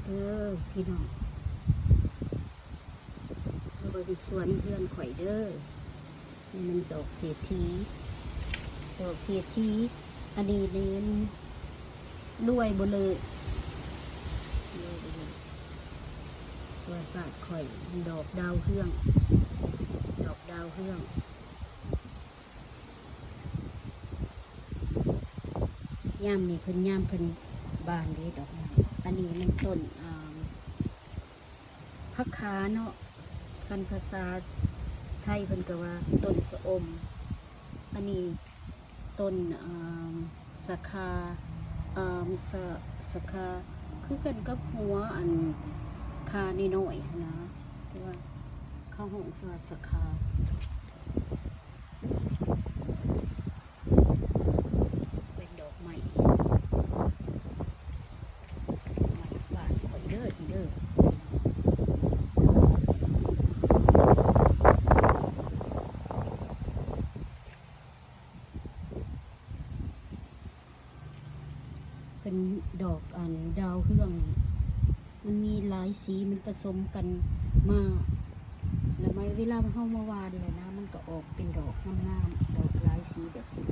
เด้อพี่น้องมาเบิ่งสวนเพื่อนข่อยเด้อนี่มันดอกเศรษฐีดอกเศรษฐีอันนี้เรียนรวยบ่เลยตัวศาสตร์ข่อยดอกดาวเฮืองดอกดาวเฮืองย่ามนี่เพิ่นย่ามเพิ่นบานเด้ดอกนั้นอันนี้มันต้นผักขาเนาะคันภาษาไทยเพิ่นก็ว่าต้นสะอมอันนี้ต้นสะคาสะคาคือกันกับหัวอันคาน้อยๆนะเพราะว่าเข้าห้องสะคาเป็นดอกไม้บานข่อยเด้ออีเด้อเป็นดอกอันดาวเฮืองมันมีหลายสีมันผสมกันมาแล้วเวลาเข้ามาวาดเลยนะมันก็ออกเป็นดอกงามๆดอกหลายสีแบบสี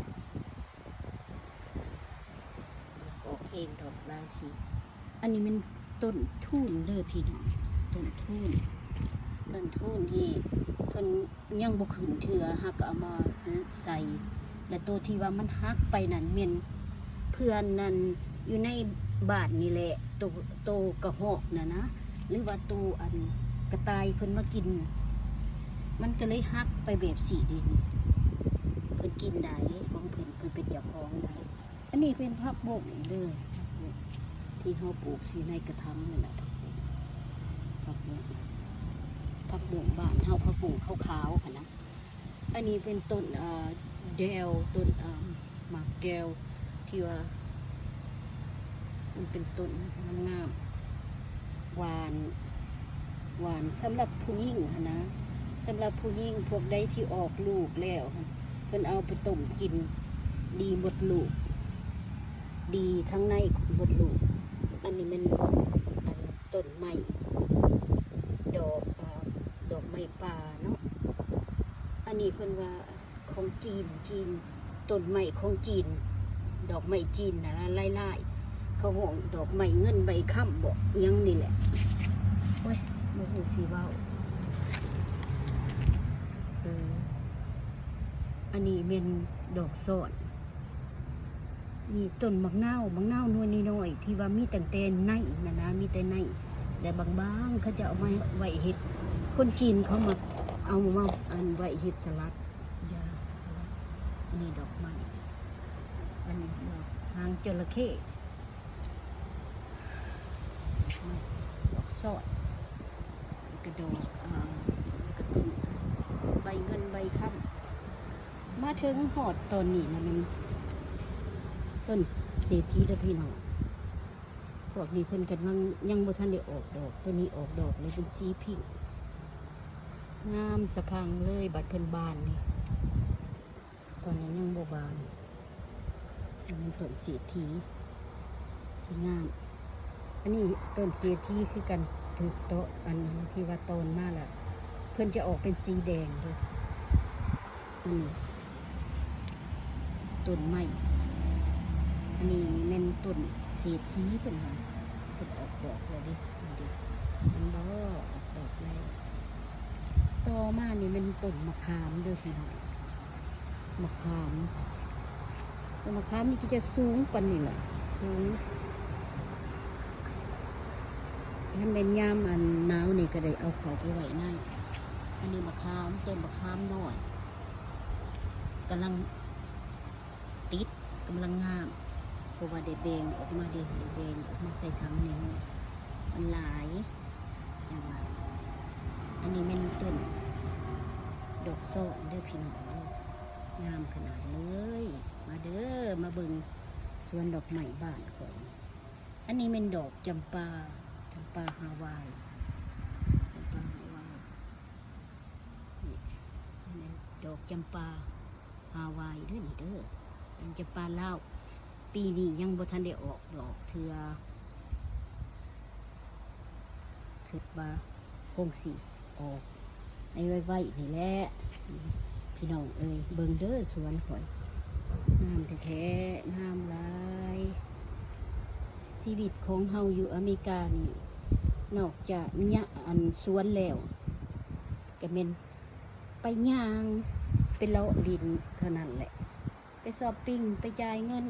ออกเองดอกหลายสีอันนี้มันต้นทุ่นเด้อพี่น้องต้นทุ่นที่เพิ่นยังบ่ขึ้นเถื่อฮักเอามาใส่และตัวที่ว่ามันฮักไปนั่นแม่นเพื่อนนั่นอยู่ในบ้านนี่แหละตัวกระหอกนะหรือว่าตัวอันกระต่ายเพิ่นมากินมันก็เลยฮักไปแบบสีดินเพิ่นกินได้ของเพิ่นเป็นเจ้าของได้อันนี้เป็นผักบกเด้อผักบกที่เฮาปลูกอยู่ในกระถางนั่นแหละผักบกบ้านเฮาผักบุ้งขาวๆค่ะนะอันนี้เป็นต้นแดวต้นหมากแดวที่ว่ามันเป็นต้นงามหวานสำหรับผู้หญิงค่ะนะสำหรับผู้หญิงพวกใดที่ออกลูกแล้วเพิ่นเอาไปต้มกินดีหมดลูกดีทั้งในหมดลูกอันนี้มันต้นไม้ดอกไม้ป่าเนาะอันนี้เพิ่นว่าของจีนต้นไม้ของจีนดอกไม้จีนนะไล่เขาห้องดอกไม้เงินใบค่ำบอกยังนี่แหละโอ้ยโมโหสีเว้าอันนี้เป็นดอกสดนี่ต้นมักนาวน้อยน้อยที่ว่ามีแต่ในนะมีแต่ในแต่บางเขาจะเอามาไว้เห็ดคนจีนเขามาเอามาอันไว้เห็ดสลัดยาสลัดนี่ดอกไม้อันนี้ดอกหางจระเข้ดอกสดกระดอกกระตุ้นใบเงินใบค่ำมาถึงหอดตอนนี้นะมันต้นเศรษฐีเด้อพี่น้องพวกนี้เพิ่นกันยังบ่ทันได้ออกดอกตัวนี้ออกดอกเลยเป็นสีพิงงามสะพังเลยบัดเพิ่นบานนี่ตอนนี้ยังบ่บานอันนี้ต้นเศรษฐีที่งามอันนี้ต้นเศรษฐีคือกันถือโตอันที่ว่าโตนมากแหละเพิ่นจะออกเป็นสีแดงด้วยอันนี้ต้นไม้อันนี้แม่นต้นเศรษฐีเพิ่นว่าเพิ่นออกดอกแล้วดิมันบ่ออกดอกแล้วต่อมานี่มันต้นมะขามเด้อพี่น้องมะขามต้นมะขามนี่ก็จะสูงปานนี้แหละสูงถ้าเป็นยามอันหนาวนี่ก็ได้เอาเขาไปไว้นั่นอันนี้มะขามต้นมะขามน้อยกำลังติดกำลังงามเพราะว่าได้แบ่งออกมาใส่ถังนี้มันหลายอย่างไรอันนี้เป็นต้นดอกโซนเด้อพี่น้องงามขนาดเลยมาเด้อมาเบิ่งสวนดอกไม้บ้านข่อยอันนี้เป็นดอกจำปาฮาวายดอกจำปาฮาวายเด้อนี่เด้อเป็นจำปาลาวปีนี้ยังบ่ทันได้ออกดอกเทื่อ คิดว่าคงสิออกในไว้นี่แหละพี่น้องเอ้ยเบิ่งเด้อสวนข่อยน้ำแท้ๆน้ำหลายชีวิตของเฮาอยู่อเมริกานี่นอกจากเนี่ยอันสวนแล้วก็แม่นไปย่างไปเลาะลินเท่านั้นแหละไปช้อปปิ้งไปจ่ายเงิน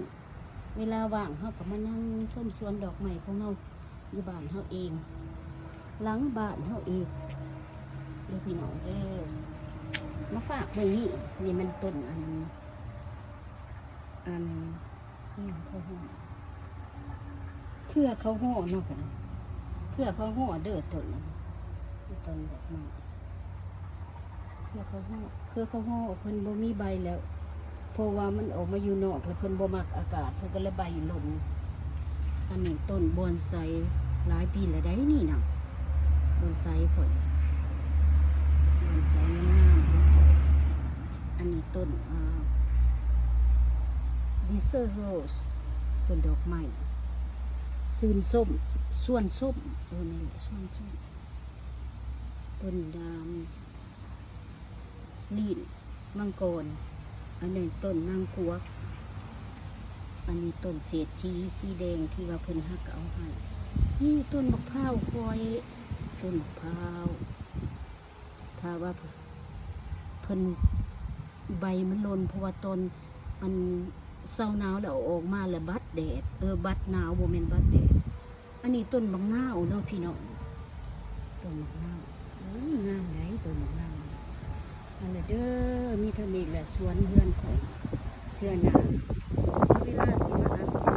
เวลาว่างเฮาก็มานั่งชมสวนดอกไม้ของเฮาอยู่บ้านเฮาเองหลังบ้านเฮาเองเด้อพี่น้องเด้อมาฝากเบิ่งนี่มันต้นอันนี่เขาห่อเครือเขาห่อเนาะค่ะเครือเขาห่อเด้อต้นนั้นต้นดอกไม้เครือเขาห่อเพิ่นบ่มีใบแล้วเพราะว่ามันออกมาอยู่นอกแล้วเพิ่นบ่มักอากาศเพิ่นก็เลยใบหล่นอันนี้ต้นบอนไซหลายปีแล้วได้นี่น่ะบอนไซเพิ่นบอนไซงามๆอันนี้ต้นดิเซอร์โรสต้นดอกไม้ส่วนส้มนี่แหละส่วนส้มต้นดามลีนมังกรอันนี้ต้นนางกวักอันนี้ต้นเศรษฐีสีแดงที่ว่าเพิ่นฮักเอาให้นี่ต้นมะพร้าวคอยต้นมะพร้าวถ้าว่าเพิ่นใบมันหล่นเพราะว่าต้นมันเศร้าหนาวแล้วออกมาแล้วบัดแดดบัดหนาวบ่แม่นบัดแดดอันนี้ต้นบักนาวเนาะพี่น้องต้นบักนาวโอ้ยงามไหนต้นบักนาวอันนั้นเด้อมีเท่านี้แหละสวนเฮือนของเทื่อหน้าเวลาสิมาอัปเด